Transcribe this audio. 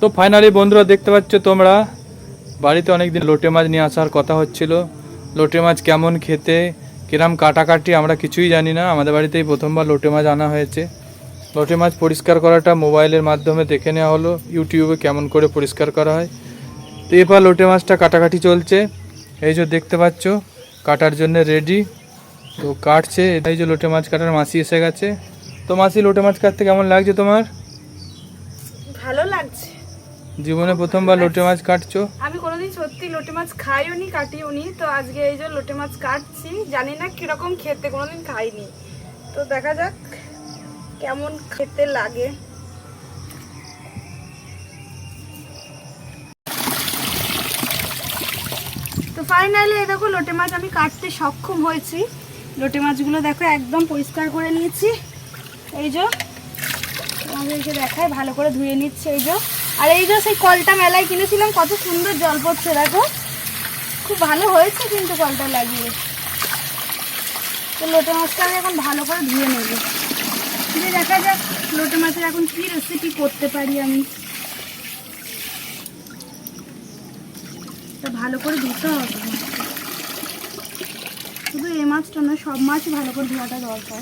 তো ফাইনালি বন্ধুরা দেখতে পাচ্ছ তোমরা, বাড়িতে অনেকদিন লোটে মাছ নিয়ে আসার কথা হচ্ছিল। লোটে মাছ কেমন খেতে, কিরম কাটাকাটি আমরা কিছুই জানি না। আমাদের বাড়িতেই প্রথমবার লোটে মাছ আনা হয়েছে। লোটে মাছ পরিষ্কার করাটা মোবাইলের মাধ্যমে দেখে নেওয়া হলো, ইউটিউবে কেমন করে পরিষ্কার করা হয়। তো এবার লোটে মাছটা কাটাকাটি চলছে। এই যে দেখতে পাচ্ছ কাটার জন্য রেডি, তো কাটছে। এই যে লোটে মাছ কাটার মাসি এসে গেছে। তো মাসি, লোটে মাছ কাটতে কেমন লাগছে তোমার? ভালো লাগছে। জীবনে প্রথমবার লোটে মাছ কাটছো? আমি কোনোদিন সত্যি লোটে মাছ খাইও নি, কাটিও নি। তো আজকে এই যে লোটে মাছ কাটছি, জানি না কিরকম খেতে, কোনোদিন খাইনি। তো দেখা যাক কেমন খেতে লাগে। তো ফাইনালি এই দেখো লোটে মাছ আমি কাটতে সক্ষম হয়েছি। লোটে মাছগুলো দেখো একদম পরিষ্কার করে নিয়েছি। এই যে আমাদেরকে দেখায়, ভালো করে ধুয়ে নিচ্ছে। এই যে, আর এই যে সেই কলটা মেলায় কিনেছিলাম, কত সুন্দর জল পড়ছে দেখো, খুব ভালো হয়েছে কিন্তু কলটা লাগিয়ে। তো লোটে মাছটা আমি এখন ভালো করে ধুয়ে নেব, দিয়ে দেখা যাক লোটে মাছের এখন কি রেসিপি করতে পারি আমি। তো ভালো করে ধুতে হবে, শুধু এই মাছটা না, সব মাছই ভালো করে ধোয়াটা দরকার।